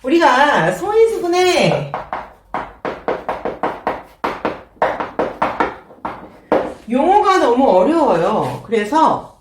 우리가 소인수분해 용어가 너무 어려워요. 그래서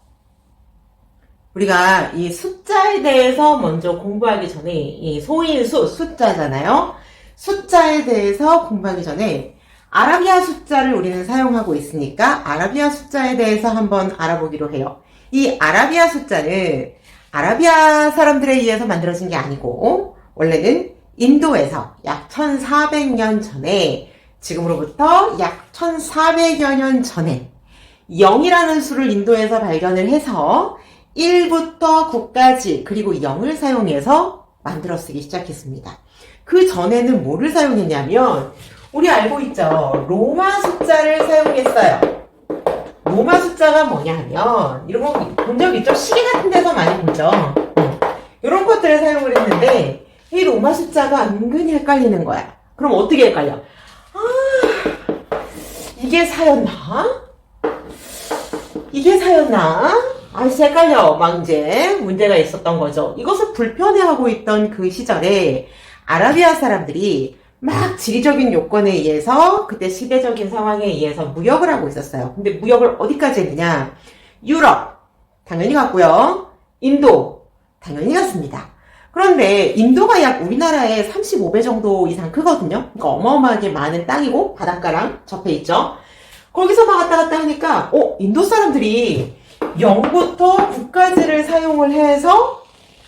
우리가 이 숫자에 대해서 먼저 공부하기 전에, 이 소인수 숫자잖아요. 숫자에 대해서 공부하기 전에 아라비아 숫자를 우리는 사용하고 있으니까 아라비아 숫자에 대해서 한번 알아보기로 해요. 이 아라비아 숫자는 아라비아 사람들에 의해서 만들어진 게 아니고 원래는 인도에서 약 1400년 전에, 지금으로부터 약 1400여 년 전에 0이라는 수를 인도에서 발견을 해서 1부터 9까지 그리고 0을 사용해서 만들어 쓰기 시작했습니다. 그 전에는 뭐를 사용했냐면 우리 알고 있죠? 로마 숫자를 사용했어요. 로마 숫자가 뭐냐 하면 이런 거 본 적 있죠? 시계 같은 데서 많이 보죠? 이런 것들을 사용을 했는데 이 로마 숫자가 은근히 헷갈리는 거야. 그럼 어떻게 헷갈려? 이게 사였나? 이게 사였나? 진짜 헷갈려. 막 이제 문제가 있었던 거죠. 이것을 불편해하고 있던 그 시절에 아라비아 사람들이 막 지리적인 요건에 의해서 그때 시대적인 상황에 의해서 무역을 하고 있었어요. 근데 무역을 어디까지 했느냐? 유럽 당연히 갔고요. 인도 당연히 갔습니다. 그런데 인도가 약 우리나라의 35배 정도 이상 크거든요. 그러니까 어마어마하게 많은 땅이고 바닷가랑 접해 있죠. 거기서 막 왔다 갔다 하니까 인도 사람들이 0부터 9까지를 사용을 해서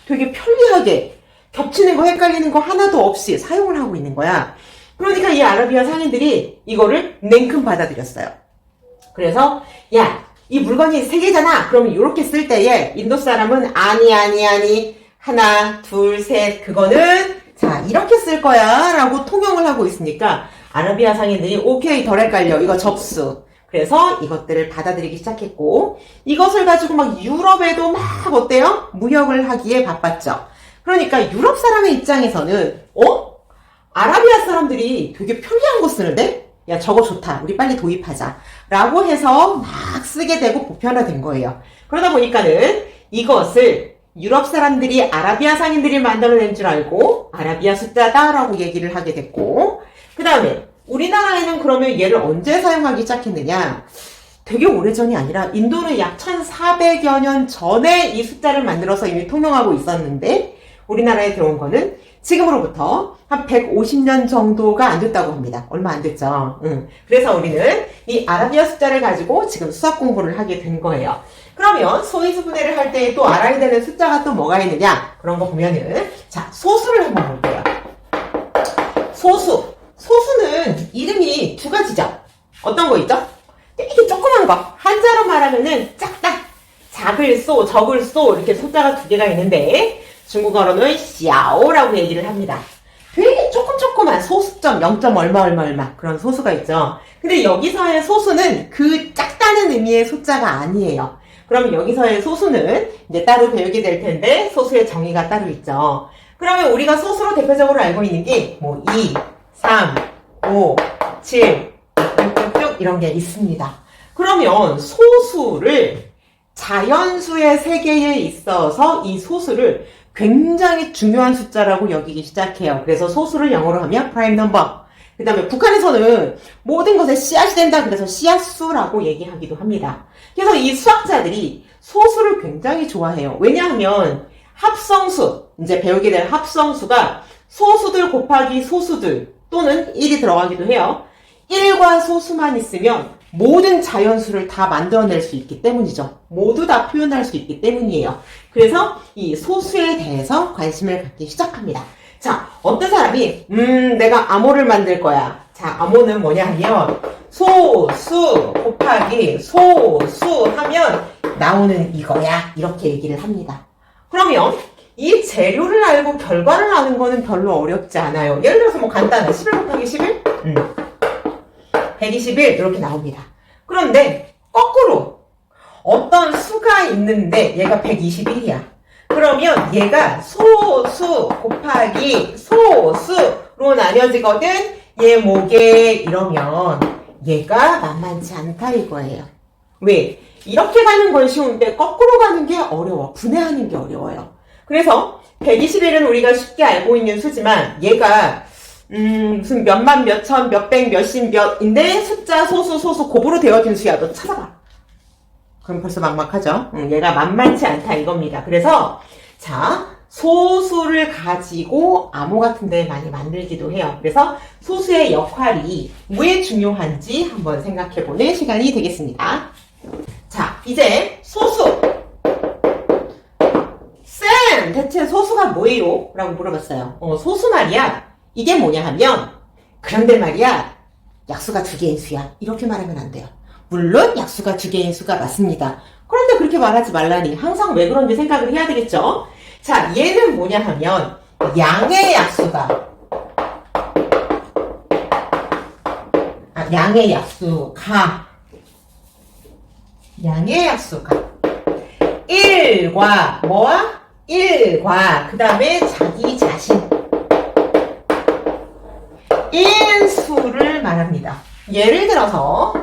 되게 편리하게 겹치는 거 헷갈리는 거 하나도 없이 사용을 하고 있는 거야. 그러니까 이 아라비아 상인들이 이거를 냉큼 받아들였어요. 그래서 이 물건이 3개잖아. 그러면 이렇게 쓸 때에 인도 사람은 아니 하나 둘 셋 그거는 자 이렇게 쓸 거야 라고 통용을 하고 있으니까 아라비아 상인들이 오케이 덜 헷갈려 이거 접수. 그래서 이것들을 받아들이기 시작했고 이것을 가지고 막 유럽에도 막 어때요? 무역을 하기에 바빴죠. 그러니까 유럽 사람의 입장에서는 아라비아 사람들이 되게 편리한 거 쓰는데? 야 저거 좋다. 우리 빨리 도입하자. 라고 해서 막 쓰게 되고 보편화된 거예요. 그러다 보니까는 이것을 유럽 사람들이 아라비아 상인들이 만들어낸 줄 알고 아라비아 숫자다라고 얘기를 하게 됐고 그 다음에 우리나라에는 그러면 얘를 언제 사용하기 시작했느냐? 되게 오래전이 아니라 인도는 약 1400여 년 전에 이 숫자를 만들어서 이미 통용하고 있었는데 우리나라에 들어온 거는 지금으로부터 한 150년 정도가 안 됐다고 합니다. 얼마 안 됐죠. 그래서 우리는 이 아라비아 숫자를 가지고 지금 수학 공부를 하게 된 거예요. 그러면 소인수분해를 할 때 또 알아야 되는 숫자가 또 뭐가 있느냐? 그런 거 보면은 자 소수를 한번 볼게요. 소수는 이름이 2가지죠. 어떤 거 있죠? 되게 조그만 거. 한자로 말하면은 작다. 작을 소, 적을 소 이렇게 숫자가 2개가 있는데 중국어로는 샤오라고 얘기를 합니다. 되게 조그만 소수점 0. 얼마 그런 소수가 있죠. 근데 여기서의 소수는 그 작다는 의미의 숫자가 아니에요. 그럼 여기서의 소수는 이제 따로 배우게 될 텐데 소수의 정의가 따로 있죠. 그러면 우리가 소수로 대표적으로 알고 있는 게 뭐 2, 3, 5, 7 쭉쭉 이런 게 있습니다. 그러면 소수를 자연수의 세계에 있어서 이 소수를 굉장히 중요한 숫자라고 여기기 시작해요. 그래서 소수를 영어로 하면 prime number. 그 다음에 북한에서는 모든 것에 씨앗이 된다. 그래서 씨앗수라고 얘기하기도 합니다. 그래서 이 수학자들이 소수를 굉장히 좋아해요. 왜냐하면 합성수, 이제 배우게 될 합성수가 소수들 곱하기 소수들 또는 1이 들어가기도 해요. 1과 소수만 있으면 모든 자연수를 다 만들어낼 수 있기 때문이죠. 모두 다 표현할 수 있기 때문이에요. 그래서 이 소수에 대해서 관심을 갖기 시작합니다. 자, 어떤 사람이 내가 암호를 만들 거야. 자, 암호는 뭐냐 하면 소수 곱하기 소수 하면 나오는 이거야. 이렇게 얘기를 합니다. 그러면 이 재료를 알고 결과를 아는 거는 별로 어렵지 않아요. 예를 들어서 뭐 간단한 11 곱하기 11? 121 이렇게 나옵니다. 그런데 거꾸로 어떤 수가 있는데 얘가 121이야. 그러면 얘가 소수 곱하기 소수로 나뉘어지거든. 얘 뭐게 이러면 얘가 만만치 않다 이거예요. 왜? 이렇게 가는 건 쉬운데 거꾸로 가는 게 어려워. 분해하는 게 어려워요. 그래서 121은 우리가 쉽게 알고 있는 수지만 얘가 무슨 몇만, 몇천, 몇백, 몇십, 몇인데 숫자, 소수 곱으로 되어진 수야. 너 찾아봐. 그럼 벌써 막막하죠? 얘가 만만치 않다 이겁니다. 그래서 자, 소수를 가지고 암호 같은 데 많이 만들기도 해요. 그래서 소수의 역할이 왜 중요한지 한번 생각해보는 시간이 되겠습니다. 자, 이제 소수. 쌤, 대체 소수가 뭐예요? 라고 물어봤어요. 소수 말이야. 이게 뭐냐 하면, 그런데 말이야, 약수가 두 개인 수야. 이렇게 말하면 안 돼요. 물론 약수가 두 개인 수가 맞습니다. 그런데 그렇게 말하지 말라니. 항상 왜 그런지 생각을 해야 되겠죠? 자, 얘는 뭐냐 하면, 양의 약수가, 양의 약수가 1과 뭐와? 1과 그 다음에 자기 자신 인수를 말합니다. 예를 들어서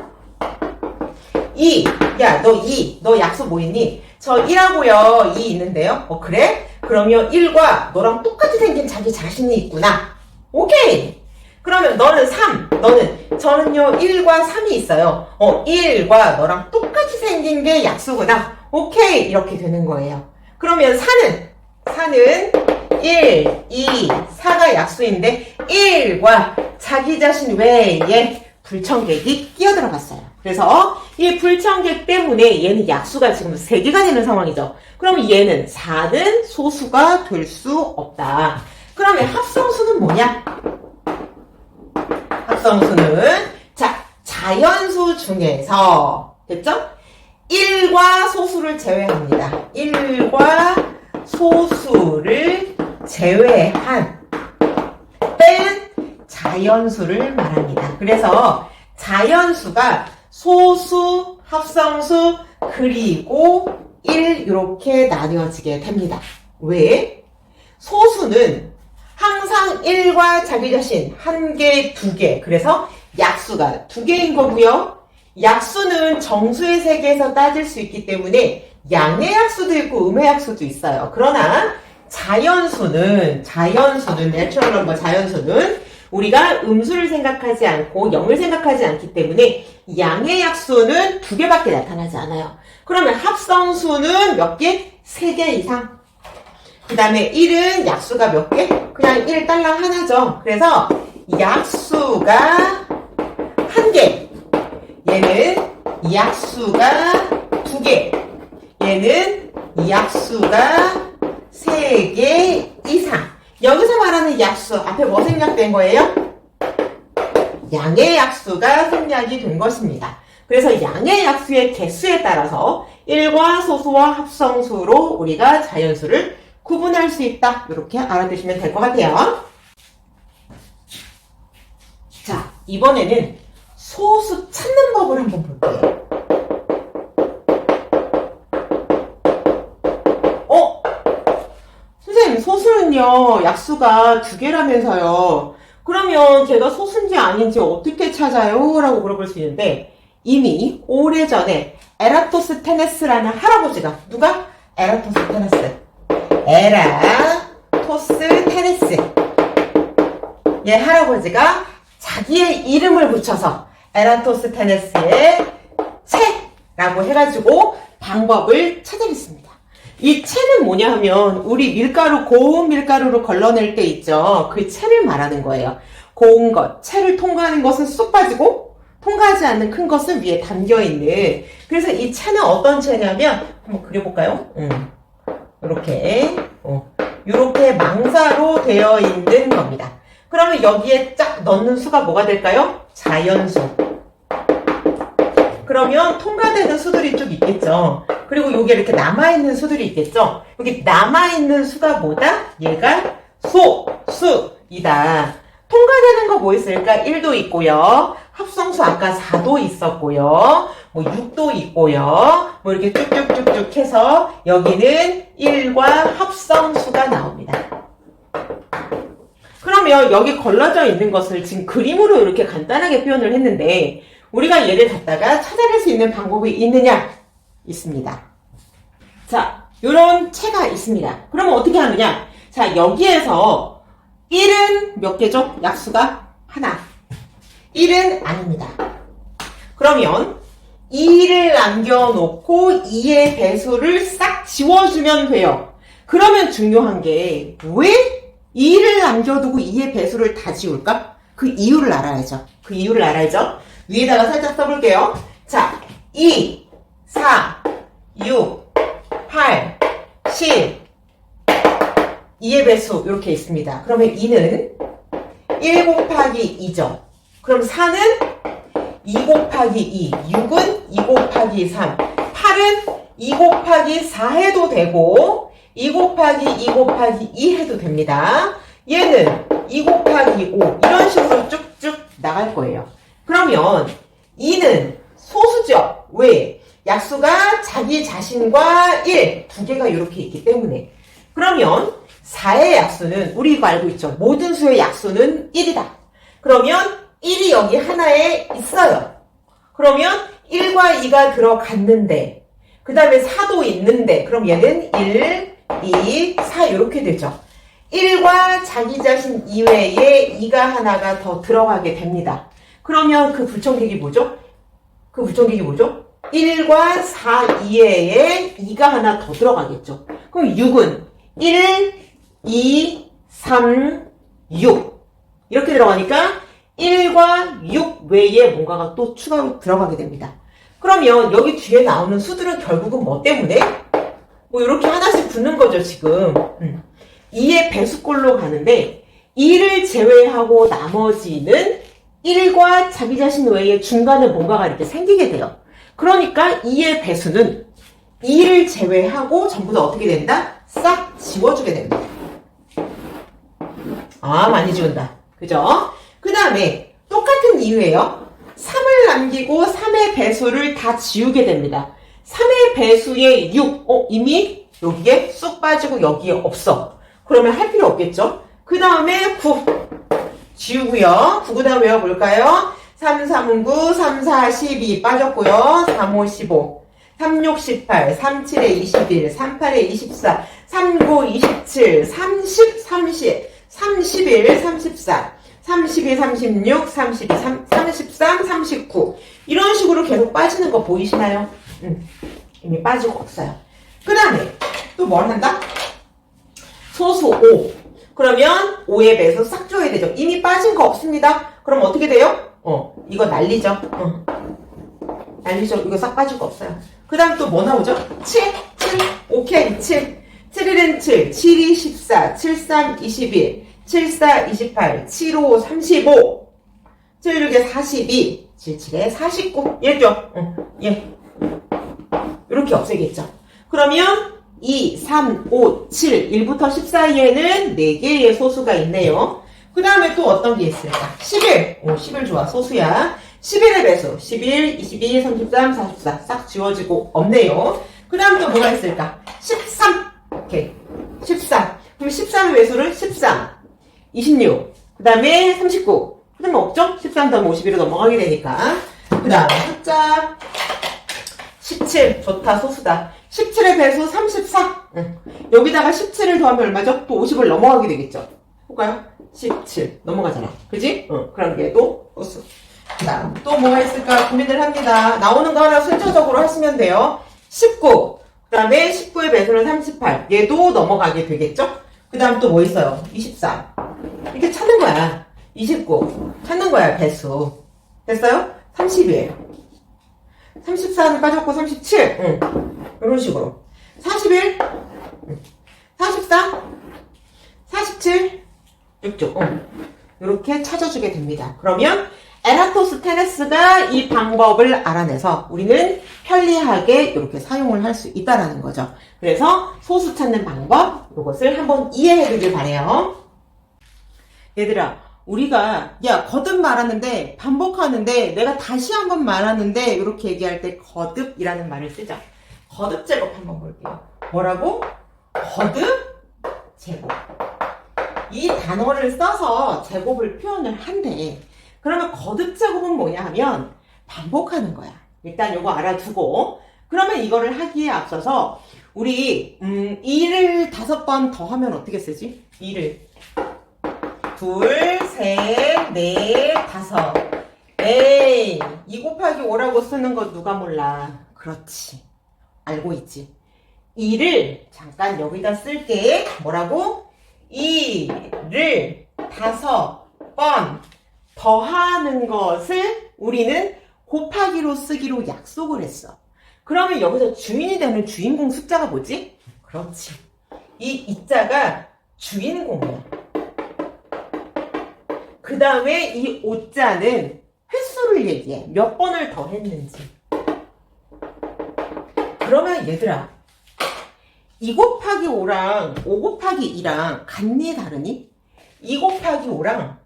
2, 야, 너 약수 뭐 있니? 저 1하고요 2 있는데요. 그래? 그러면 1과 너랑 똑같이 생긴 자기 자신이 있구나. 오케이. 그러면 너는 3, 저는요 1과 3이 있어요. 1과 너랑 똑같이 생긴 게 약수구나. 오케이. 이렇게 되는 거예요. 그러면 4는 1, 2, 4가 약수인데 1과 자기 자신 외에 불청객이 끼어들어갔어요. 그래서 이 불청객 때문에 얘는 약수가 지금 3개가 되는 상황이죠. 그럼 얘는 4는 소수가 될 수 없다. 그러면 합성수는 뭐냐? 합성수는 자, 자연수 중에서 됐죠? 1과 소수를 제외합니다. 1과 소수를 제외한 뺀 자연수를 말합니다. 그래서 자연수가 소수, 합성수, 그리고 1 이렇게 나뉘어지게 됩니다. 왜? 소수는 항상 1과 자기 자신 1개, 2개. 그래서 약수가 2개인 거고요. 약수는 정수의 세계에서 따질 수 있기 때문에 양의 약수도 있고 음의 약수도 있어요. 그러나 자연수는 내추럴 넘버 자연수는 우리가 음수를 생각하지 않고 0을 생각하지 않기 때문에 양의 약수는 2개밖에 나타나지 않아요. 그러면 합성수는 몇 개? 3개 이상. 그 다음에 1은 약수가 몇 개? 그냥 1달랑 하나죠. 그래서 약수가 1개. 얘는 약수가 2개. 얘는 약수가 3개 이상. 여기서 말하는 약수, 앞에 뭐 생략된 거예요? 양의 약수가 생략이 된 것입니다. 그래서 양의 약수의 개수에 따라서 1과 소수와 합성수로 우리가 자연수를 구분할 수 있다. 이렇게 알아두시면 될 것 같아요. 자, 이번에는 소수 찾는 법을 한번 볼게요. 선생님, 소수는요, 약수가 2개라면서요. 그러면 걔가 소수인지 아닌지 어떻게 찾아요? 라고 물어볼 수 있는데, 이미 오래전에 에라토스테네스라는 할아버지가, 누가? 에라토스테네스. 얘 할아버지가 자기의 이름을 붙여서 에라토스테네스의 채라고 해가지고 방법을 찾아냈습니다. 이 채는 뭐냐 하면 우리 밀가루, 고운 밀가루로 걸러낼 때 있죠. 그 채를 말하는 거예요. 고운 것, 채를 통과하는 것은 쏙 빠지고 통과하지 않는 큰 것은 위에 담겨있는. 그래서 이 채는 어떤 채냐면 한번 그려볼까요? 이렇게 망사로 되어 있는 겁니다. 그러면 여기에 쫙 넣는 수가 뭐가 될까요? 자연수. 그러면 통과되는 수들이 쭉 있겠죠. 그리고 여기 이렇게 남아있는 수들이 있겠죠. 여기 남아있는 수가 뭐다? 얘가 소수이다. 통과되는 거 뭐 있을까? 1도 있고요. 합성수 아까 4도 있었고요. 뭐 6도 있고요. 뭐 이렇게 쭉쭉쭉쭉 해서 여기는 1과 합성수가 나옵니다. 그러면 여기 걸러져 있는 것을 지금 그림으로 이렇게 간단하게 표현을 했는데 우리가 얘를 갖다가 찾아낼 수 있는 방법이 있느냐? 있습니다. 자, 요런 채가 있습니다. 그러면 어떻게 하느냐? 자, 여기에서 1은 몇 개죠? 약수가 하나. 1은 아닙니다. 그러면 2를 남겨놓고 2의 배수를 싹 지워주면 돼요. 그러면 중요한 게 왜 2를 남겨두고 2의 배수를 다 지울까? 그 이유를 알아야죠. 그 이유를 알아야죠. 위에다가 살짝 써볼게요. 자, 2, 4, 6, 8, 10, 2의 배수 이렇게 있습니다. 그러면 2는 1 곱하기 2죠. 그럼 4는 2 곱하기 2, 6은 2 곱하기 3, 8은 2 곱하기 4 해도 되고 2 곱하기 2 곱하기 2 해도 됩니다. 얘는 2 곱하기 5 이런 식으로 쭉쭉 나갈 거예요. 그러면 2는 소수죠. 왜? 약수가 자기 자신과 1, 두 개가 이렇게 있기 때문에. 그러면 4의 약수는 우리 이거 알고 있죠. 모든 수의 약수는 1이다. 그러면 1이 여기 하나에 있어요. 그러면 1과 2가 들어갔는데 그 다음에 4도 있는데 그럼 얘는 1, 2, 4 이렇게 되죠. 1과 자기 자신 이외에 2가 하나가 더 들어가게 됩니다. 그러면 그 불청객이 뭐죠? 그 불청객이 뭐죠? 1과 4 이외에 2가 하나 더 들어가겠죠. 그럼 6은 1, 2, 3, 6 이렇게 들어가니까 1과 6 외에 뭔가가 또 추가로 들어가게 됩니다. 그러면 여기 뒤에 나오는 수들은 결국은 뭐 때문에? 뭐 이렇게 하나씩 붙는 거죠, 지금. 2의 배수꼴로 가는데 2를 제외하고 나머지는 1과 자기 자신 외에 중간에 뭔가가 이렇게 생기게 돼요. 그러니까 2의 배수는 2를 제외하고 전부 다 어떻게 된다? 싹 지워주게 됩니다. 아, 많이 지운다. 그죠? 그 다음에 똑같은 이유예요. 3을 남기고 3의 배수를 다 지우게 됩니다. 3의 배수에 6, 이미 여기에 쑥 빠지고 여기에 없어. 그러면 할 필요 없겠죠? 그 다음에 9 지우고요. 9 그 다음 외워볼까요? 3, 3, 9, 3, 4, 12 빠졌고요. 3, 5, 15 3, 6, 18 3, 7에 21 3, 8에 24 3, 9, 27 30, 30 31, 34 32, 36, 32, 33, 39 이런 식으로 계속 빠지는 거 보이시나요? 이미 빠지고 없어요. 그 다음에 또 뭘 한다? 소수 5 그러면 5의 배수 싹 줘야 되죠. 이미 빠진 거 없습니다. 그럼 어떻게 돼요? 이거 난리죠. 난리죠. 이거 싹 빠질 거 없어요. 그 다음 또 뭐 나오죠? 7 오케이 7 7일은 7 7이 14 7, 3, 21 7, 4, 28 7, 5, 35 7, 6에 42 7, 7에 49 얘죠? 예. 이렇게 없애겠죠. 그러면 2, 3, 5, 7 1부터 10 사이에는 4개의 소수가 있네요. 그 다음에 또 어떤 게 있을까? 11 11 좋아. 소수야. 11의 배수 11, 22, 33, 44 싹 지워지고 없네요. 그 다음 또 뭐가 있을까? 13 오케이 13 그럼 13의 배수를 13 26 그 다음에 39 그 다음에 없죠? 13 다음 51로 넘어가게 되니까 그 다음에 숫자 17 좋다 소수다 17의 배수 34 여기다가 17을 더하면 얼마죠? 또 50을 넘어가게 되겠죠. 볼까요? 17 넘어가잖아. 그지? 그럼 얘도 소수. 그 다음 또 뭐가 있을까 고민을 합니다. 나오는 거 하나 순서적으로 하시면 돼요. 19 그 다음에 19의 배수는 38 얘도 넘어가게 되겠죠. 그 다음 또 뭐 있어요? 24 이렇게 찾는 거야. 29 찾는 거야 배수. 됐어요? 30이에요. 34는 빠졌고 37 이런 식으로 41 44 47 쭉쭉 이렇게 찾아주게 됩니다. 그러면 에라토스테네스가 이 방법을 알아내서 우리는 편리하게 이렇게 사용을 할 수 있다는 거죠. 그래서 소수 찾는 방법 이것을 한번 이해해 주길 바래요. 얘들아 우리가 거듭 말하는데 반복하는데 내가 다시 한번 말하는데 이렇게 얘기할 때 거듭이라는 말을 쓰죠. 거듭 제곱 한번 볼게요. 뭐라고? 거듭 제곱. 이 단어를 써서 제곱을 표현을 한대. 그러면 거듭 제곱은 뭐냐 하면 반복하는 거야. 일단 요거 알아두고 그러면 이거를 하기에 앞서서 우리 2를 5번 더 하면 어떻게 쓰지? 2를 2, 3, 4, 5. 에이, 2 곱하기 5라고 쓰는 거 누가 몰라. 그렇지. 알고 있지. 2를 잠깐 여기다 쓸게. 뭐라고? 2를 5번 더하는 것을 우리는 곱하기로 쓰기로 약속을 했어. 그러면 여기서 주인이 되는 주인공 숫자가 뭐지? 그렇지. 이 2자가 주인공이야. 그 다음에 이 5자는 횟수를 얘기해. 몇 번을 더 했는지. 그러면 얘들아, 2 곱하기 5랑 5 곱하기 2랑 같니 다르니? 2 곱하기 5랑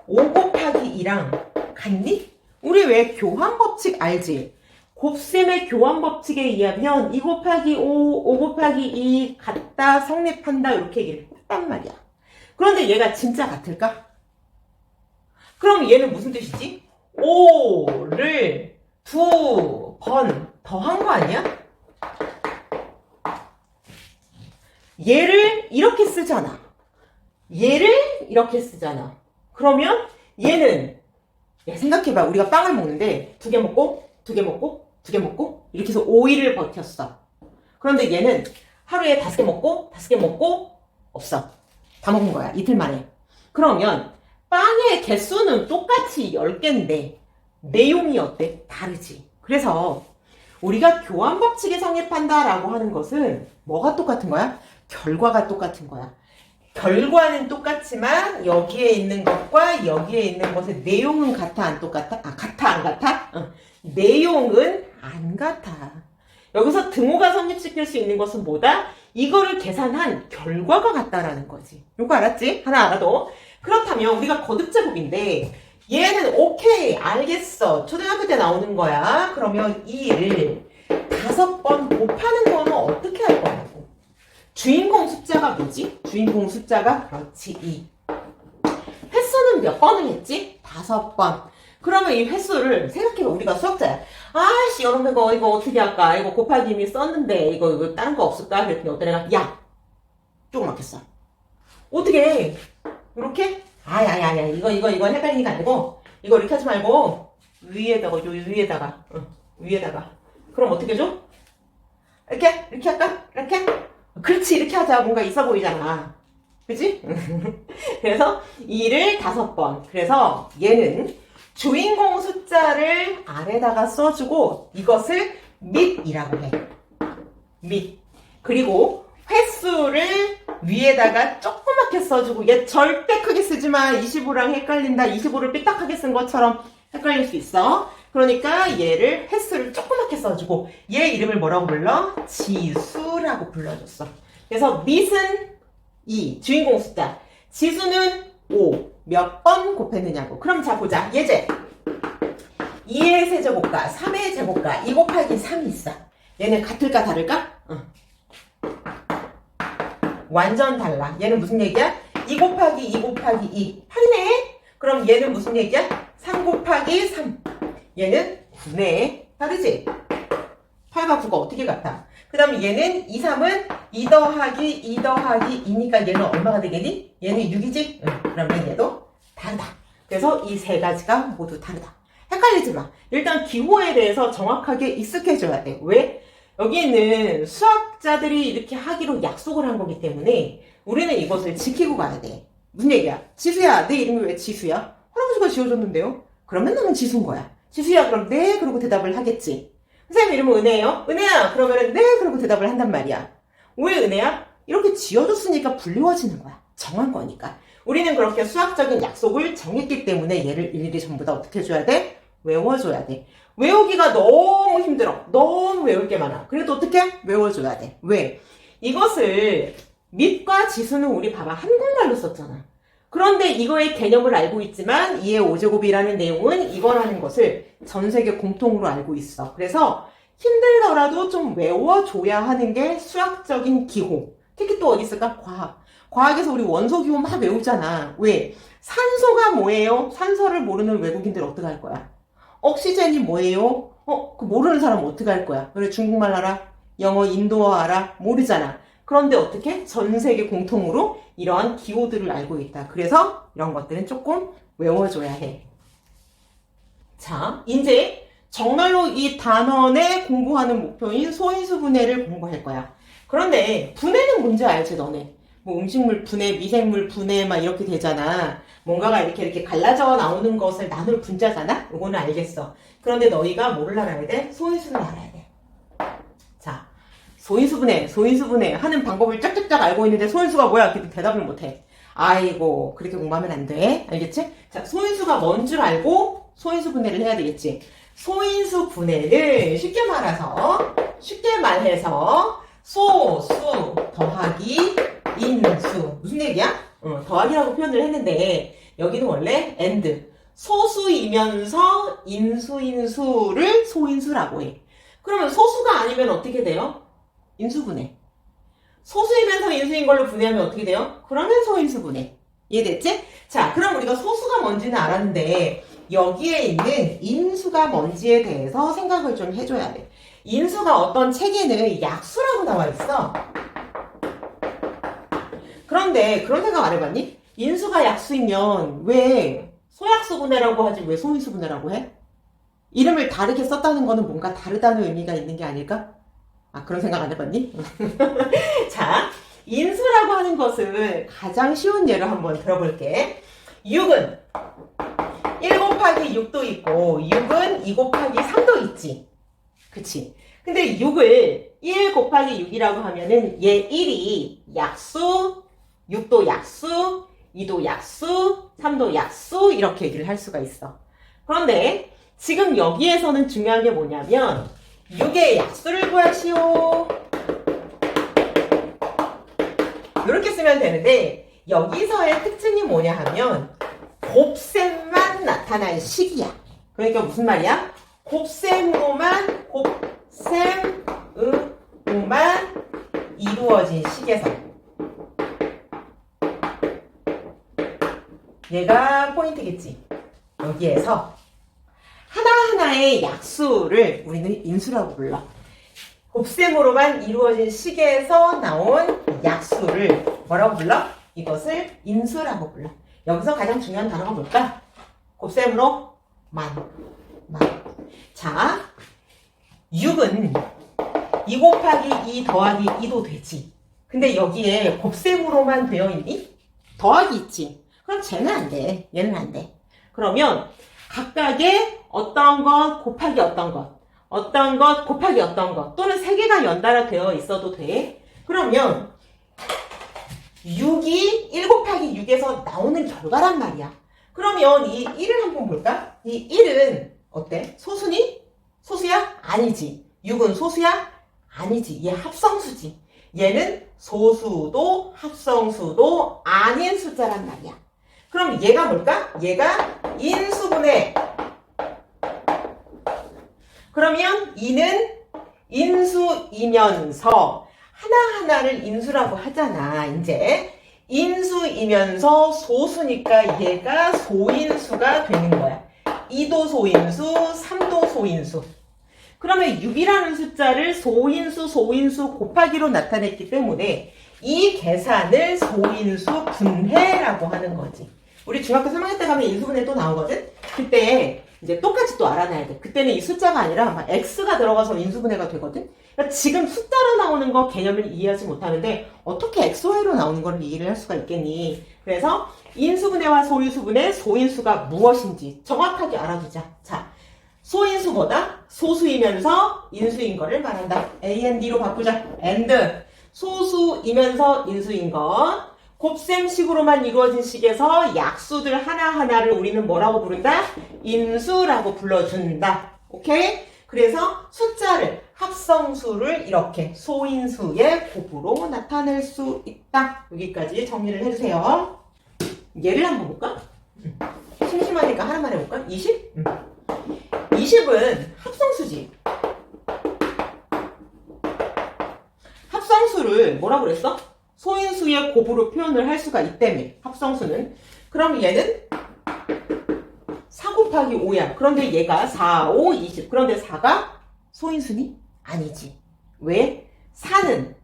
5 곱하기 2랑 같니? 우리 왜 교환법칙 알지? 곱셈의 교환법칙에 의하면 2 곱하기 5, 5 곱하기 2 같다, 성립한다 이렇게 얘기를 했단 말이야. 그런데 얘가 진짜 같을까? 그럼 얘는 무슨 뜻이지? 5를 2번 더한 거 아니야? 얘를 이렇게 쓰잖아. 얘를 이렇게 쓰잖아. 그러면 얘는, 야, 생각해봐. 우리가 빵을 먹는데 2개 먹고 2개 먹고 2개 먹고 이렇게 해서 5일을 버텼어. 그런데 얘는 하루에 5개 먹고 5개 먹고 없어. 다 먹은 거야. 이틀 만에. 그러면 빵의 개수는 똑같이 10개인데 내용이 어때? 다르지. 그래서 우리가 교환법칙에 성립한다라고 하는 것은 뭐가 똑같은 거야? 결과가 똑같은 거야. 결과는 똑같지만 여기에 있는 것과 여기에 있는 것의 내용은 같아 안 똑같아? 같아 안 같아? 내용은 안 같아. 여기서 등호가 성립시킬 수 있는 것은 뭐다? 이거를 계산한 결과가 같다라는 거지. 요거 알았지? 하나 알아도. 그렇다면 우리가 거듭제곱인데 얘는 오케이 알겠어. 초등학교 때 나오는 거야. 그러면 2를 5번 곱하는 거는 어떻게 할 거냐고. 주인공 숫자가 뭐지? 주인공 숫자가 그렇지 2. 횟수는 몇 번을 했지? 5번. 그러면 이 횟수를 생각해봐. 우리가 수학자야. 아씨 여러분 이거 어떻게 할까? 이거 곱하기 이미 썼는데 이거 다른 거 없을까? 그랬더니 어떤 애가 야 조금 막혔어. 어떻게 해? 이렇게? 아야야야 이거 헷갈리는 게 아니고 이거 이렇게 하지 말고 위에다가 위에다가 그럼 어떻게 해줘? 이렇게 할까? 이렇게? 그렇지 이렇게 하자. 뭔가 있어 보이잖아. 그치? 그래서 2를 5번. 그래서 얘는 주인공 숫자를 아래다가 써주고 이것을 밑이라고 해. 밑. 그리고 횟수를 위에다가 조그맣게 써주고 얘 절대 크게 쓰지 마. 25랑 헷갈린다. 25를 삐딱하게 쓴 것처럼 헷갈릴 수 있어. 그러니까 얘를 횟수를 조그맣게 써주고 얘 이름을 뭐라고 불러? 지수라고 불러줬어. 그래서 밑은 2, 주인공 숫자. 지수는 5. 몇 번 곱했느냐고. 그럼 자 보자. 예제. 2의 세제곱과 3의 제곱과 2 곱하기 3이 있어. 얘는 같을까 다를까? 완전 달라. 얘는 무슨 얘기야? 2 곱하기 2 곱하기 2. 8이네. 그럼 얘는 무슨 얘기야? 3 곱하기 3. 얘는 9네. 다르지? 8과 9가 어떻게 같아? 그 다음에 얘는 2, 3은 2 더하기 2 더하기 2니까 얘는 얼마가 되겠니? 얘는 6이지? 그러면 얘도 다르다. 그래서 이 세 가지가 모두 다르다. 헷갈리지 마. 일단 기호에 대해서 정확하게 익숙해져야 돼. 왜? 여기는 수학자들이 이렇게 하기로 약속을 한 거기 때문에 우리는 이것을 지키고 가야 돼. 무슨 얘기야? 지수야, 내 이름이 왜 지수야? 할아버지가 지어줬는데요? 그러면 나는 지수인 거야. 지수야, 그럼 네, 그러고 대답을 하겠지. 선생님 이름은 은혜예요? 은혜야, 그러면은 네, 그러고 대답을 한단 말이야. 왜 은혜야? 이렇게 지어줬으니까 불리워지는 거야. 정한 거니까. 우리는 그렇게 수학적인 약속을 정했기 때문에 얘를 일일이 전부 다 어떻게 해줘야 돼? 외워줘야 돼. 외우기가 너무 힘들어. 너무 외울 게 많아. 그래도 어떻게? 외워줘야 돼. 왜? 이것을 밑과 지수는 우리 봐봐 한국말로 썼잖아. 그런데 이거의 개념을 알고 있지만 2의 5제곱이라는 내용은 이거라는 것을 전 세계 공통으로 알고 있어. 그래서 힘들더라도 좀 외워줘야 하는 게 수학적인 기호. 특히 또 어디 있을까? 과학. 과학에서 우리 원소 기호 막 외우잖아. 왜? 산소가 뭐예요? 산소를 모르는 외국인들 어떻게 할 거야? 억시젠이 뭐예요? 그 모르는 사람 어떻게 할 거야? 그래 중국말 알아? 영어 인도어 알아? 모르잖아. 그런데 어떻게? 전 세계 공통으로 이러한 기호들을 알고 있다. 그래서 이런 것들은 조금 외워줘야 해. 자, 이제 정말로 이 단원의 공부하는 목표인 소인수 분해를 공부할 거야. 그런데 분해는 뭔지 알지, 너네? 뭐 음식물 분해, 미생물 분해 막 이렇게 되잖아. 뭔가가 이렇게 갈라져 나오는 것을 나눌 분자잖아? 이거는 알겠어. 그런데 너희가 뭐를 알아야 돼? 소인수를 알아야 돼. 자, 소인수 분해 하는 방법을 쫙쫙쫙 알고 있는데 소인수가 뭐야? 그래도 대답을 못해. 아이고, 그렇게 공부하면 안 돼. 알겠지? 자, 소인수가 뭔 줄 알고 소인수 분해를 해야 되겠지. 소인수 분해를 쉽게 말해서 소수 더하기 인수. 무슨 얘기야? 더하기라고 표현을 했는데 여기는 원래 and. 소수이면서 인수인 수를 소인수라고 해. 그러면 소수가 아니면 어떻게 돼요? 인수분해. 소수이면서 인수인 걸로 분해하면 어떻게 돼요? 그러면 소인수분해. 이해됐지? 자, 그럼 우리가 소수가 뭔지는 알았는데 여기에 있는 인수가 뭔지에 대해서 생각을 좀 해줘야 돼. 인수가 어떤 책에는 약수라고 나와 있어. 그런데 그런 생각 안 해봤니? 인수가 약수이면 왜 소약수분해라고 하지 왜 소인수분해라고 해? 이름을 다르게 썼다는 거는 뭔가 다르다는 의미가 있는 게 아닐까? 아, 그런 생각 안 해봤니? 자, 인수라고 하는 것을 가장 쉬운 예로 한번 들어볼게. 6은 1 곱하기 6도 있고 6은 2 곱하기 3도 있지. 그치? 근데 6을 1 곱하기 6이라고 하면은 얘 1이 약수, 6도 약수, 2도 약수, 3도 약수 이렇게 얘기를 할 수가 있어. 그런데 지금 여기에서는 중요한 게 뭐냐면 6의 약수를 구하시오. 이렇게 쓰면 되는데 여기서의 특징이 뭐냐 하면 곱셈만 나타난 식이야. 그러니까 무슨 말이야? 곱셈으로만 이루어진 식에서 얘가 포인트겠지. 여기에서 하나하나의 약수를 우리는 인수라고 불러. 곱셈으로만 이루어진 식에서 나온 약수를 뭐라고 불러? 이것을 인수라고 불러. 여기서 가장 중요한 단어가 뭘까? 곱셈으로 만. 자, 6은 2 곱하기 2 더하기 2도 되지. 근데 여기에 곱셈으로만 되어 있니? 더하기 있지. 그럼 쟤는 안 돼. 얘는 안 돼. 그러면 각각의 어떤 것 곱하기 어떤 것, 어떤 것 곱하기 어떤 것, 또는 세 개가 연달아 되어 있어도 돼. 그러면 6이 1 곱하기 6에서 나오는 결과란 말이야. 그러면 이 1을 한번 볼까? 이 1은 어때? 소수니? 소수야? 아니지. 6은 소수야? 아니지. 얘 합성수지. 얘는 소수도 합성수도 아닌 숫자란 말이야. 그럼 얘가 뭘까? 얘가 인수분해. 그러면 이는 인수이면서 하나하나를 인수라고 하잖아. 이제 인수이면서 소수니까 얘가 소인수가 되는 거야. 2도 소인수, 3도 소인수. 그러면 6이라는 숫자를 소인수 곱하기로 나타냈기 때문에 이 계산을 소인수 분해라고 하는 거지. 우리 중학교 3학년 때 가면 인수분해 또 나오거든? 그때 이제 똑같이 또 알아놔야 돼. 그때는 이 숫자가 아니라 막 X가 들어가서 인수분해가 되거든? 그러니까 지금 숫자로 나오는 거 개념을 이해하지 못하는데 어떻게 XY로 나오는 걸 이해를 할 수가 있겠니? 그래서 인수분해와 소인수분해, 소인수가 무엇인지 정확하게 알아두자. 자, 소인수보다 소수이면서 인수인 거를 말한다. A and D로 바꾸자. and 소수이면서 인수인 것. 곱셈식으로만 이루어진 식에서 약수들 하나하나를 우리는 뭐라고 부른다? 인수라고 불러준다. 오케이? 그래서 숫자를, 합성수를 이렇게 소인수의 곱으로 나타낼 수 있다. 여기까지 정리를 해주세요. 예를 한번 볼까? 심심하니까 하나만 해볼까? 20? 20은 합성수지. 합성수를 뭐라고 그랬어? 소인수의 곱으로 표현을 할 수가 있다며. 합성수는. 그럼 얘는 4 곱하기 5야. 그런데 얘가 4, 5, 20. 그런데 4가 소인수니? 아니지. 왜? 4는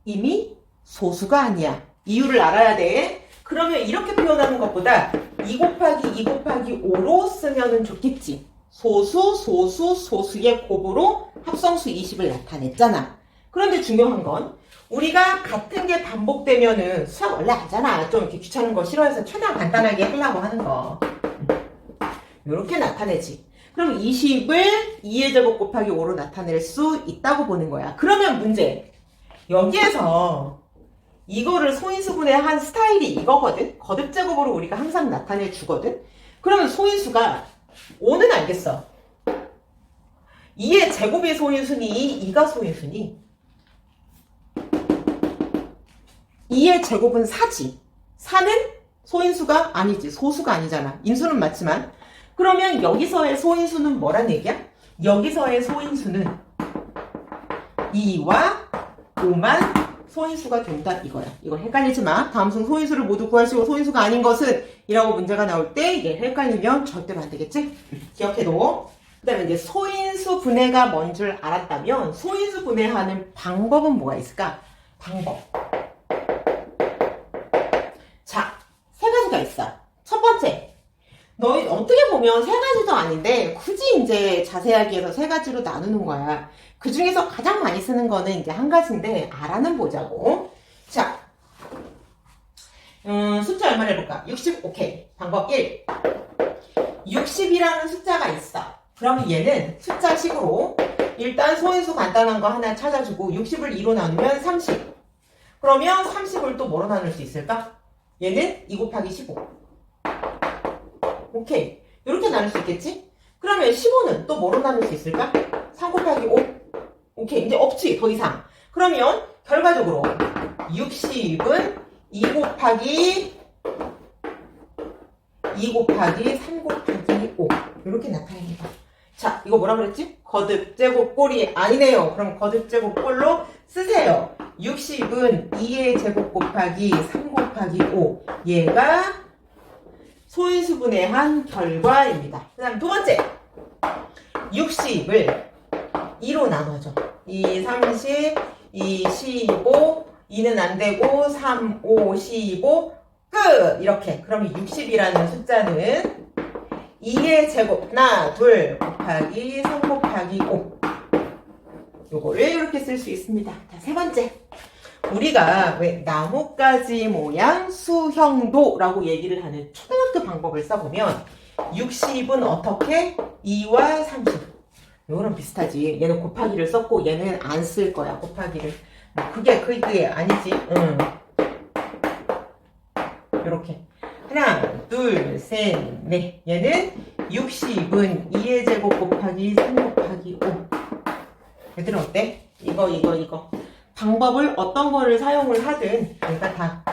이미 소수가 아니야. 이유를 알아야 돼. 그러면 이렇게 표현하는 것보다 2 곱하기 2 곱하기 5로 쓰면은 좋겠지. 소수의 곱으로 합성수 20을 나타냈잖아. 그런데 중요한 건 우리가 같은 게 반복되면은 수학 원래 알잖아. 좀 이렇게 귀찮은 거 싫어해서 최대한 간단하게 하려고 하는 거. 이렇게 나타내지. 그럼 20을 2의 제곱 곱하기 5로 나타낼 수 있다고 보는 거야. 그러면 문제. 여기에서 이거를 소인수분해 한 스타일이 이거거든. 거듭 제곱으로 우리가 항상 나타내 주거든. 그러면 소인수가 5는 알겠어. 2의 제곱이 소인수니 2가 소인수니 2의 제곱은 4지. 4는 소인수가 아니지. 소수가 아니잖아. 인수는 맞지만. 그러면 여기서의 소인수는 뭐란 얘기야? 여기서의 소인수는 2와 5만 소인수가 된다 이거야. 이거 헷갈리지 마. 다음 순 소인수를 모두 구하시고 소인수가 아닌 것은 이라고 문제가 나올 때 이게 헷갈리면 절대로 안 되겠지? 기억해둬. 그 다음에 이제 소인수 분해가 뭔 줄 알았다면 소인수 분해하는 방법은 뭐가 있을까? 방법. 자, 세 가지가 있어. 첫 번째. 너희 어떻게 보면 세 가지도 아닌데 굳이 이제 자세하게 해서 세 가지로 나누는 거야. 그 중에서 가장 많이 쓰는 거는 이제 한 가지인데 알아는 보자고. 자, 숫자 얼마나 해볼까? 60, 오케이. 방법 1. 60이라는 숫자가 있어. 그럼 얘는 숫자식으로 일단 소인수 간단한 거 하나 찾아주고 60을 2로 나누면 30. 그러면 30을 또 뭐로 나눌 수 있을까? 얘는 2 곱하기 15. 오케이. 이렇게 나눌 수 있겠지? 그러면 15는 또 뭐로 나눌 수 있을까? 3 곱하기 5. 오케이. 이제 없지. 더 이상. 그러면 결과적으로 60은 2 곱하기 3 곱하기 5. 이렇게 나타냅니다. 자, 이거 뭐라 그랬지? 거듭 제곱 꼴이 아니네요. 그럼 거듭 제곱 꼴로 쓰세요. 60은 2의 제곱 곱하기 3 곱하기 5. 얘가 소인수분해한 결과입니다. 그 다음 두 번째. 60을 2로 나눠줘. 2, 30, 2, 15, 2는 안 되고 3, 5, 15, 끝! 이렇게. 그러면 60이라는 숫자는 2의 제곱, 하나, 둘, 곱하기 3 곱하기 5. 요거를 이렇게 쓸 수 있습니다. 자, 세 번째. 우리가 왜 나뭇가지 모양 수형도라고 얘기를 하는 초등학교 방법을 써보면 60은 어떻게? 2와 30. 요거랑 비슷하지. 얘는 곱하기를 썼고 얘는 안 쓸 거야. 곱하기를. 그게 아니지. 요렇게. 하나, 둘, 셋, 넷. 얘는 60은 2의 제곱 곱하기 3 곱하기 5. 얘들은 어때? 이거. 방법을 어떤 거를 사용을 하든 그러니까 다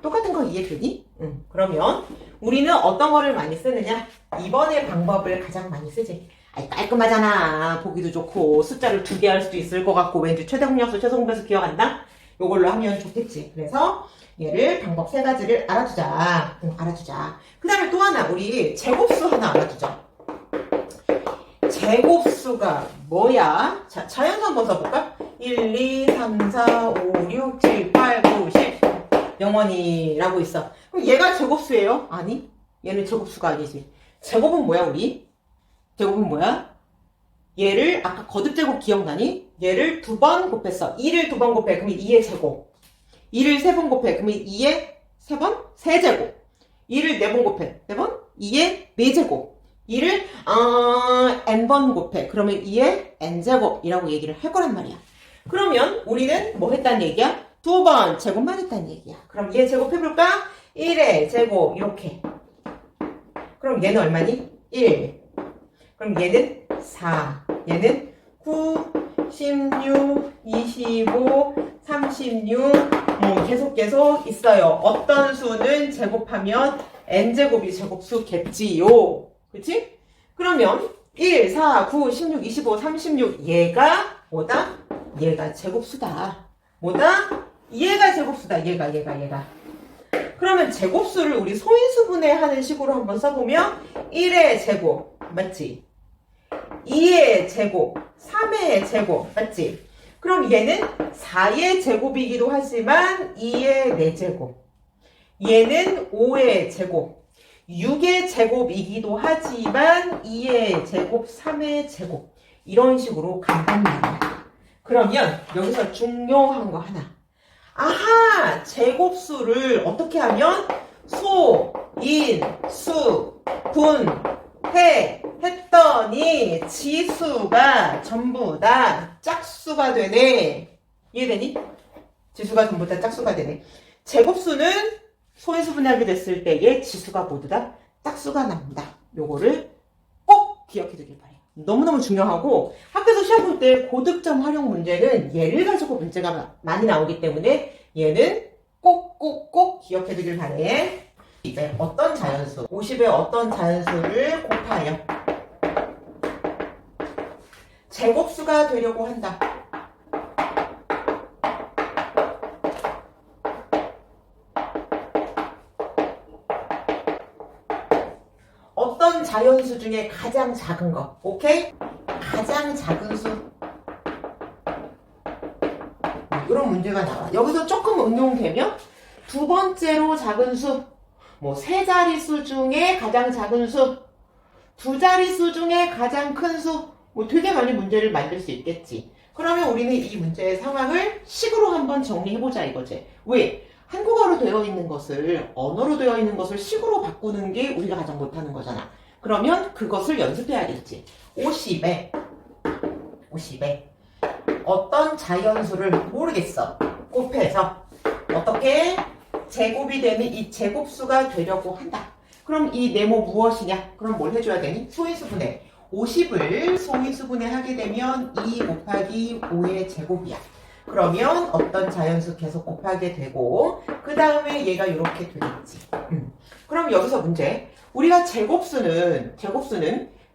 똑같은 거 이해되니? 그러면 우리는 어떤 거를 많이 쓰느냐? 이번의 방법을 가장 많이 쓰지. 아이, 깔끔하잖아. 보기도 좋고 숫자를 2개 할 수도 있을 것 같고 왠지 최대공약수 최소공배수 기억한다? 요걸로 하면 좋겠지. 그래서 얘를 방법 세 가지를 알아두자. 그 다음에 또 하나 우리 제곱수 하나 알아두자. 제곱수가 뭐야? 자, 자연수 한번 써볼까? 1, 2, 3, 4, 5, 6, 7, 8, 9, 10 영원히라고 있어. 그럼 얘가 제곱수예요? 아니, 얘는 제곱수가 아니지. 제곱은 뭐야 우리? 제곱은 뭐야? 얘를 아까 거듭제곱 기억나니? 얘를 2번 곱했어. 2를 2번 곱해. 그러면 2의 제곱. 2를 3번 곱해. 그러면 2의 3번? 3제곱. 2를 4번 곱해. 4번? 2의 4제곱. 2를 n번 곱해. 그러면 2의 n제곱이라고 얘기를 할 거란 말이야. 그러면 우리는 뭐 했다는 얘기야? 2번 제곱만 했다는 얘기야. 그럼 얘 제곱해볼까? 1의 제곱 이렇게. 그럼 얘는 얼마니? 1. 그럼 얘는 4. 얘는 9, 16, 25, 36 계속 있어요. 어떤 수는 제곱하면 n제곱이 제곱수겠지요. 그치? 그러면 1, 4, 9, 16, 25, 36 얘가 뭐다? 얘가 제곱수다. 뭐다? 얘가 제곱수다. 얘가. 그러면 제곱수를 우리 소인수분해하는 식으로 한번 써보면 1의 제곱 맞지? 2의 제곱 3의 제곱 맞지? 그럼 얘는 4의 제곱이기도 하지만 2의 4제곱. 얘는 5의 제곱. 6의 제곱이기도 하지만 2의 제곱, 3의 제곱. 이런 식으로 간단 말이야. 그러면 여기서 중요한 거 하나. 아하! 제곱수를 어떻게 하면 소, 인, 수, 분, 해 했더니 지수가 전부 다 짝수가 되네. 이해되니? 지수가 전부 다 짝수가 되네. 제곱수는 소인수분해하게 됐을 때의 지수가 모두 다 짝수가 납니다. 요거를 꼭 기억해 두길 바래요. 너무너무 중요하고 학교에서 시험 볼 때 고득점 활용 문제는 얘를 가지고 문제가 많이 나오기 때문에 얘는 꼭 기억해 두길 바래. 이제 어떤 자연수, 50의 어떤 자연수를 곱하여 제곱수가 되려고 한다. 어떤 자연수 중에 가장 작은 거, 오케이? 가장 작은 수. 이런 문제가 나와. 여기서 조금 응용되면 두 번째로 작은 수, 뭐 세 자릿수 중에 가장 작은 수, 두 자릿수 중에 가장 큰 수, 뭐 되게 많이 문제를 만들 수 있겠지. 그러면 우리는 이 문제의 상황을 식으로 한번 정리해보자 이거지. 왜? 한국어로 되어 있는 것을, 언어로 되어 있는 것을 식으로 바꾸는 게 우리가 가장 못하는 거잖아. 그러면 그것을 연습해야겠지. 50에 어떤 자연수를 모르겠어. 곱해서 어떻게 제곱이 되는 이 제곱수가 되려고 한다. 그럼 이 네모 무엇이냐? 그럼 뭘 해줘야 되니? 소인수분해. 50을 소인수분해 하게 되면 2 곱하기 5의 제곱이야. 그러면 어떤 자연수 계속 곱하게 되고 그 다음에 얘가 이렇게 되겠지. 그럼 여기서 문제. 우리가 제곱수는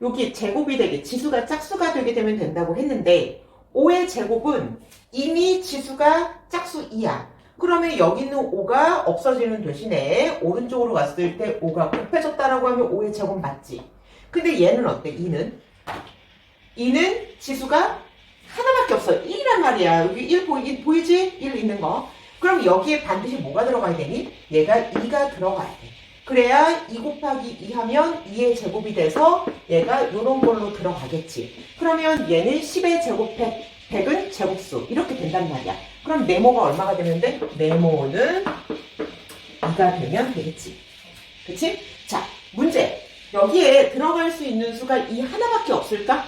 여기 제곱이 되게 지수가 짝수가 되게 되면 된다고 했는데 5의 제곱은 이미 지수가 짝수 2야. 그러면 여기 있는 5가 없어지는 대신에 오른쪽으로 갔을 때 5가 곱해졌다라고 하면 5의 제곱 맞지? 근데 얘는 어때? 2는 지수가 하나밖에 없어. 1이란 말이야. 여기 1 보이지? 1 있는 거. 그럼 여기에 반드시 뭐가 들어가야 되니? 얘가 2가 들어가야 돼. 그래야 2 곱하기 2 하면 2의 제곱이 돼서 얘가 이런 걸로 들어가겠지. 그러면 얘는 10의 제곱팩, 100은 제곱수. 이렇게 된단 말이야. 그럼 네모가 얼마가 되는데? 네모는 2가 되면 되겠지. 그치? 자, 문제. 여기에 들어갈 수 있는 수가 이 하나밖에 없을까?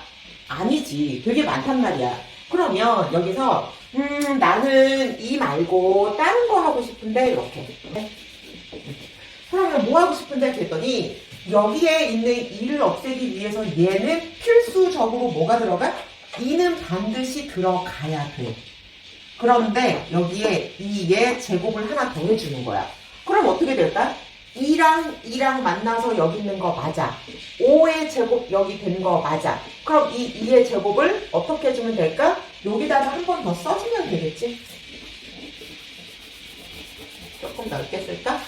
아니지. 되게 많단 말이야. 그러면 여기서 나는 이 말고 다른 거 하고 싶은데 이렇게. 그러면 뭐 하고 싶은데 그랬더니 여기에 있는 2를 없애기 위해서 얘는 필수적으로 뭐가 들어가? 2는 반드시 들어가야 돼. 그런데 여기에 2의 제곱을 하나 더 해주는 거야. 그럼 어떻게 될까? 2랑 만나서 여기 있는 거 맞아. 5의 제곱 여기 되는 거 맞아. 그럼 이 2의 제곱을 어떻게 해주면 될까? 여기다가 한 번 더 써주면 되겠지? 조금 넓게 쓸까?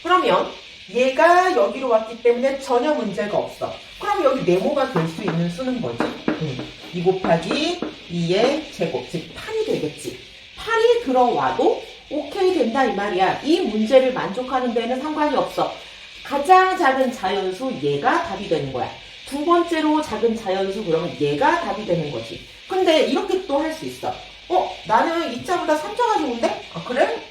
그러면 얘가 여기로 왔기 때문에 전혀 문제가 없어. 그럼 여기 네모가 될 수 있는 수는 뭐지? 2 곱하기 2의 제곱, 즉 8이 되겠지. 8이 들어와도 오케이 된다 이 말이야. 이 문제를 만족하는 데는 상관이 없어. 가장 작은 자연수 얘가 답이 되는 거야. 두 번째로 작은 자연수 그러면 얘가 답이 되는 거지. 근데 이렇게 또 할 수 있어. 나는 2자보다 3자가 좋은데? 아 그래?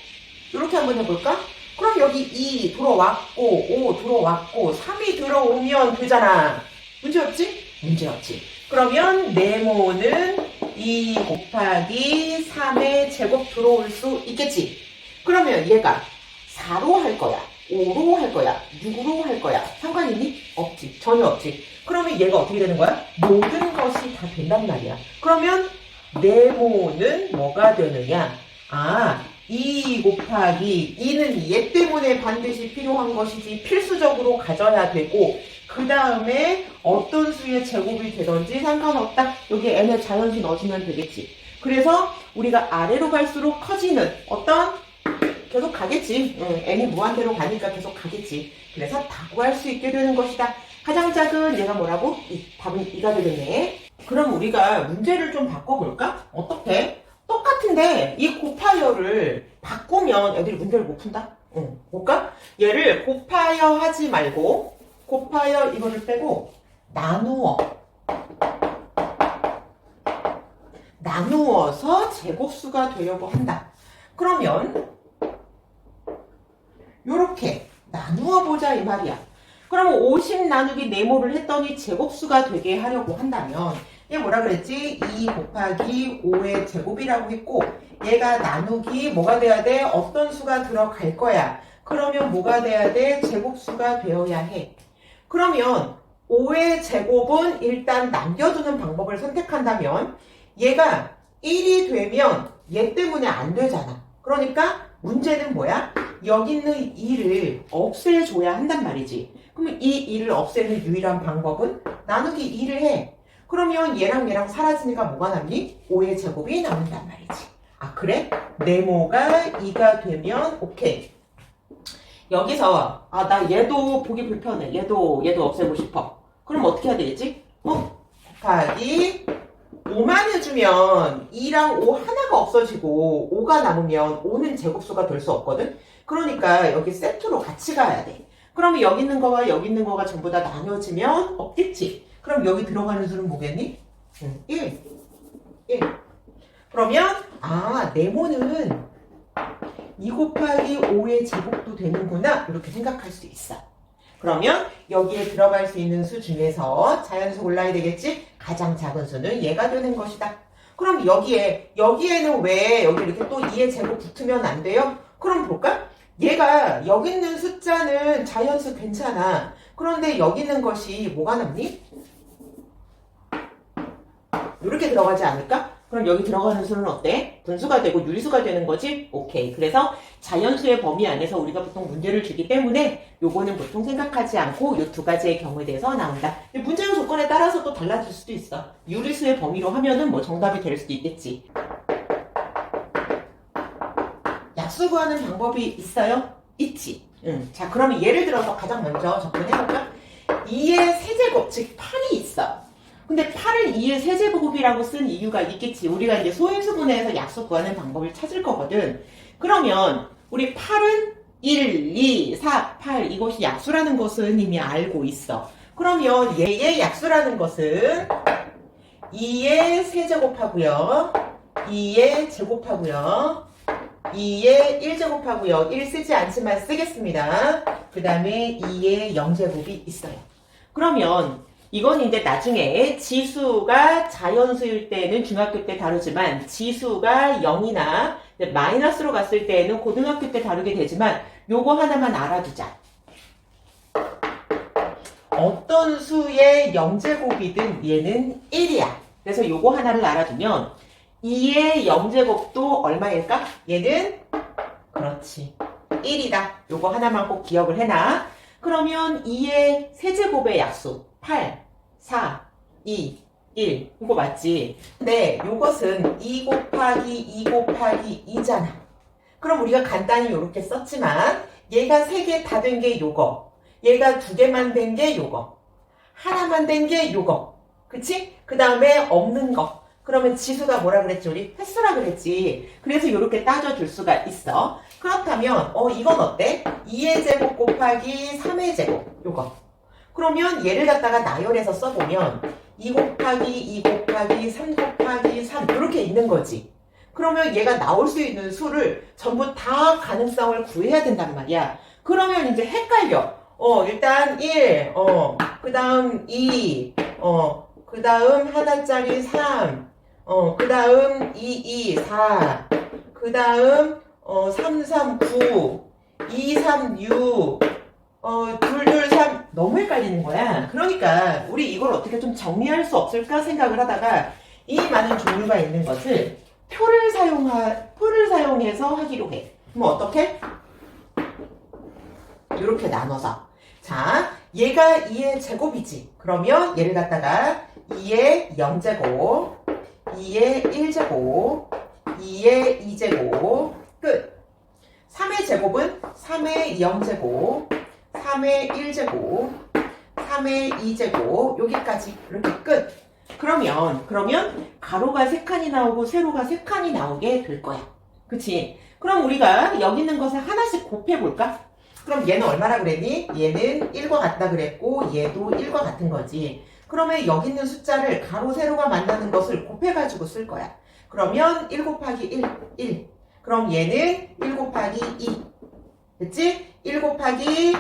이렇게 한번 해볼까? 그럼 여기 2 들어왔고 5 들어왔고 3이 들어오면 되잖아. 문제 없지? 문제 없지. 그러면 네모는 2 곱하기 3의 제곱 들어올 수 있겠지. 그러면 얘가 4로 할 거야. 5로 할 거야. 6으로 할 거야. 상관 있니? 없지. 전혀 없지. 그러면 얘가 어떻게 되는 거야? 모든 것이 다 된단 말이야. 그러면 네모는 뭐가 되느냐? 2 곱하기 2는 얘 때문에 반드시 필요한 것이지 필수적으로 가져야 되고 그 다음에 어떤 수의 제곱이 되든지 상관없다. 여기 n의 자연수 넣어주면 되겠지. 그래서 우리가 아래로 갈수록 커지는 어떤 계속 가겠지. n이 무한대로 가니까 계속 가겠지. 그래서 다 구할 수 있게 되는 것이다. 가장 작은 얘가 뭐라고? 답은 2가 되겠네. 그럼 우리가 문제를 좀 바꿔볼까? 어떻게? 똑같은데 이 곱하여를 바꾸면 애들이 문제를 못 푼다? 볼까? 얘를 곱하여 하지 말고 곱하여 이거를 빼고 나누어서 제곱수가 되려고 한다. 그러면 요렇게 나누어 보자 이 말이야. 그러면 50 나누기 네모를 했더니 제곱수가 되게 하려고 한다면 얘 뭐라 그랬지? 2 곱하기 5의 제곱이라고 했고 얘가 나누기 뭐가 돼야 돼? 어떤 수가 들어갈 거야. 그러면 뭐가 돼야 돼? 제곱수가 되어야 해. 그러면 5의 제곱은 일단 남겨두는 방법을 선택한다면 얘가 1이 되면 얘 때문에 안 되잖아. 그러니까 문제는 뭐야? 여기 있는 2를 없애줘야 한단 말이지. 그러면 이 2를 없애는 유일한 방법은 나누기 2를 해. 그러면 얘랑 사라지니까 뭐가 남니? 5의 제곱이 남는단 말이지. 아 그래? 네모가 2가 되면 오케이. 여기서 나 얘도 보기 불편해. 얘도 없애고 싶어. 그럼 어떻게 해야 되겠지? 곱하기 5만 해주면 2랑 5 하나가 없어지고 5가 남으면 5는 제곱수가 될 수 없거든? 그러니까 여기 세트로 같이 가야 돼. 그러면 여기 있는 거와 여기 있는 거가 전부 다 나눠지면 없겠지? 그럼 여기 들어가는 수는 뭐겠니? 1. 그러면 네모는 2 곱하기 5의 제곱도 되는구나 이렇게 생각할 수 있어. 그러면 여기에 들어갈 수 있는 수 중에서 자연수 골라야 되겠지? 가장 작은 수는 얘가 되는 것이다. 그럼 여기에는 왜 여기 이렇게 또 2의 제곱 붙으면 안 돼요? 그럼 볼까? 얘가 여기 있는 숫자는 자연수 괜찮아. 그런데 여기 있는 것이 뭐가 남니? 이렇게 들어가지 않을까? 그럼 여기 들어가는 수는 어때? 분수가 되고 유리수가 되는 거지? 오케이. 그래서 자연수의 범위 안에서 우리가 보통 문제를 주기 때문에 요거는 보통 생각하지 않고 요 두 가지의 경우에 대해서 나온다. 문제의 조건에 따라서 또 달라질 수도 있어. 유리수의 범위로 하면은 뭐 정답이 될 수도 있겠지. 약수 구하는 방법이 있어요? 있지. 자, 그러면 예를 들어서 가장 먼저 접근해볼까? 2의 세제곱, 즉 8이 있어. 근데 8을 2의 세제곱이라고 쓴 이유가 있겠지. 우리가 이제 소인수분해에서 약수 구하는 방법을 찾을 거거든. 그러면 우리 8은 1, 2, 4, 8 이것이 약수라는 것은 이미 알고 있어. 그러면 얘의 약수라는 것은 2의 세제곱하고요. 2의 제곱하고요. 2의 1제곱하고요. 1 쓰지 않지만 쓰겠습니다. 그 다음에 2의 0제곱이 있어요. 그러면 이건 이제 나중에 지수가 자연수일 때는 중학교 때 다루지만 지수가 0이나 마이너스로 갔을 때는 고등학교 때 다루게 되지만 요거 하나만 알아두자. 어떤 수의 0제곱이든 얘는 1이야. 그래서 요거 하나를 알아두면 2의 0제곱도 얼마일까? 얘는 그렇지 1이다. 요거 하나만 꼭 기억을 해놔. 그러면 2의 세제곱의 약수 8, 4, 2, 1 이거 맞지? 근데 요것은 2 곱하기 2 곱하기 2잖아. 그럼 우리가 간단히 요렇게 썼지만 얘가 3개 다 된 게 요거, 얘가 2개만 된 게 요거, 하나만 된 게 요거, 그치? 그 다음에 없는 거. 그러면 지수가 뭐라 그랬지? 우리 횟수라 그랬지. 그래서 요렇게 따져줄 수가 있어. 그렇다면 이건 어때? 2의 제곱 곱하기 3의 제곱 요거. 그러면 얘를 갖다가 나열해서 써보면 2 곱하기 2 곱하기 3 곱하기 3 이렇게 있는 거지. 그러면 얘가 나올 수 있는 수를 전부 다 가능성을 구해야 된단 말이야. 그러면 이제 헷갈려. 일단 1, 그 다음 2, 그 다음 하나짜리 3, 그 다음 2, 2, 4, 그 다음 3, 3, 9, 2, 3, 6, 2, 2, 3 너무 헷갈리는 거야. 그러니까 우리 이걸 어떻게 좀 정리할 수 없을까 생각을 하다가 이 많은 종류가 있는 것을 표를 사용해서 하기로 해. 그럼 어떻게? 이렇게 나눠서. 자, 얘가 2의 제곱이지. 그러면 얘를 갖다가 2의 0제곱, 2의 1제곱, 2의 2제곱, 끝. 3의 제곱은 3의 0제곱, 3의 1제곱, 3의 2제곱 여기까지 이렇게 끝. 그러면 가로가 3칸이 나오고 세로가 3칸이 나오게 될 거야. 그치? 그럼 우리가 여기 있는 것을 하나씩 곱해볼까? 그럼 얘는 얼마나 그랬니? 얘는 1과 같다 그랬고 얘도 1과 같은 거지. 그러면 여기 있는 숫자를 가로 세로가 만나는 것을 곱해가지고 쓸 거야. 그러면 1 곱하기 1, 1. 그럼 얘는 1 곱하기 2. 됐지? 1 곱하기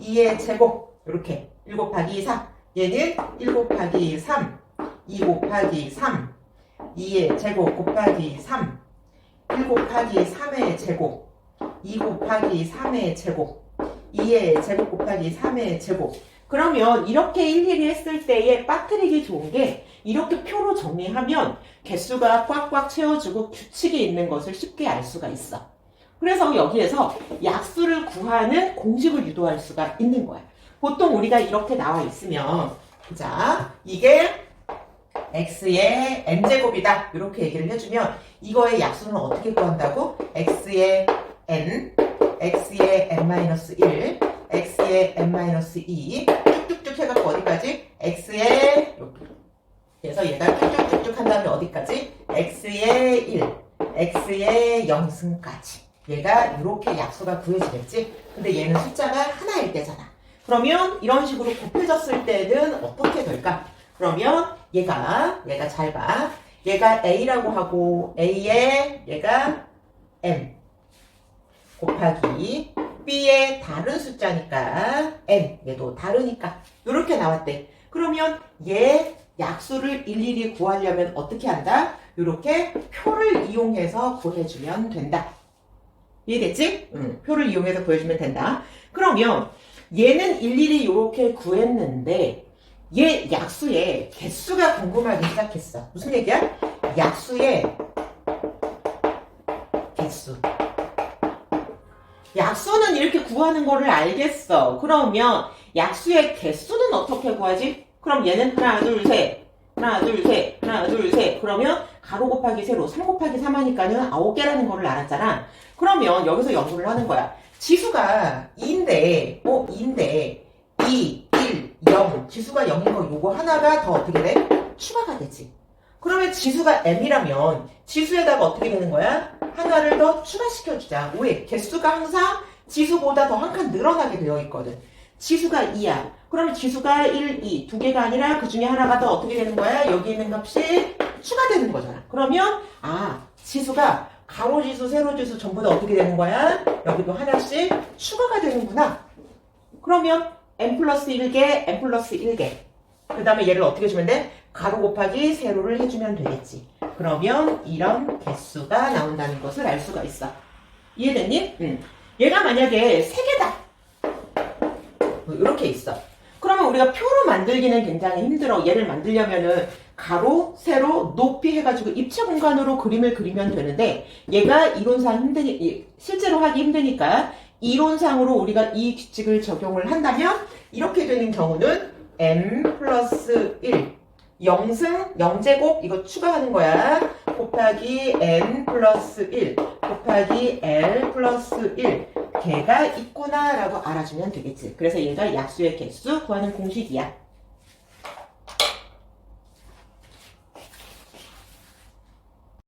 2의 제곱. 이렇게. 1 곱하기 4. 얘는 1 곱하기 3. 2 곱하기 3. 2의 제곱 곱하기 3. 1 곱하기 3의 제곱. 2 곱하기 3의 제곱. 2의 제곱 곱하기 3의 제곱. 그러면 이렇게 일일이 했을 때에 빠뜨리기 좋은 게 이렇게 표로 정리하면 개수가 꽉꽉 채워지고 규칙이 있는 것을 쉽게 알 수가 있어. 그래서 여기에서 약수를 구하는 공식을 유도할 수가 있는 거야. 보통 우리가 이렇게 나와 있으면 자, 이게 x의 n제곱이다 이렇게 얘기를 해주면 이거의 약수는 어떻게 구한다고? x의 n, x의 n-1, x의 n-2 쭉쭉쭉 해갖고 어디까지? x의 여기. 그래서 얘가 쭉쭉쭉 한 다음에 어디까지? x의 1, x의 0승까지. 얘가 이렇게 약수가 구해지겠지? 근데 얘는 숫자가 하나일 때잖아. 그러면 이런 식으로 곱해졌을 때는 어떻게 될까? 그러면 얘가 잘 봐. 얘가 a라고 하고 a에 얘가 n 곱하기 b의 다른 숫자니까 n 얘도 다르니까 이렇게 나왔대. 그러면 얘 약수를 일일이 구하려면 어떻게 한다? 이렇게 표를 이용해서 구해주면 된다. 이해됐지? 표를 이용해서 구해주면 된다. 그러면 얘는 일일이 이렇게 구했는데 얘 약수의 개수가 궁금하기 시작했어. 무슨 얘기야? 약수의 개수. 약수는 이렇게 구하는 거를 알겠어. 그러면 약수의 개수는 어떻게 구하지? 그럼 얘는 하나, 둘, 셋. 하나, 둘, 셋. 하나, 둘, 셋. 그러면 가로 곱하기 세로 3 곱하기 3 하니까는 9개라는 거를 알았잖아. 그러면 여기서 연구를 하는 거야. 지수가 2인데, 2인데, 2, 1, 0. 지수가 0인 거 요거 하나가 더 어떻게 돼? 추가가 되지. 그러면 지수가 m이라면 지수에다가 어떻게 되는 거야? 하나를 더 추가시켜주자. 왜? 개수가 항상 지수보다 더 한 칸 늘어나게 되어 있거든. 지수가 2야. 그러면 지수가 1, 2. 두 개가 아니라 그 중에 하나가 더 어떻게 되는 거야? 여기 있는 값이 추가되는 거잖아. 그러면 지수가 가로지수, 세로지수 전부 다 어떻게 되는 거야? 여기도 하나씩 추가가 되는구나. 그러면 n 플러스 1개, n 플러스 1개. 그 다음에 얘를 어떻게 주면 돼? 가로 곱하기 세로를 해주면 되겠지. 그러면 이런 개수가 나온다는 것을 알 수가 있어. 이해됐니? 얘가 만약에 3개다. 이렇게 있어. 그러면 우리가 표로 만들기는 굉장히 힘들어. 얘를 만들려면은 가로, 세로, 높이 해가지고 입체 공간으로 그림을 그리면 되는데 얘가 이론상 실제로 하기 힘드니까 이론상으로 우리가 이 규칙을 적용을 한다면 이렇게 되는 경우는 n 플러스 1 0승 0제곱 이거 추가하는 거야. 곱하기 n 플러스 1 곱하기 l 플러스 1 걔가 있구나 라고 알아주면 되겠지. 그래서 얘가 약수의 개수 구하는 공식이야.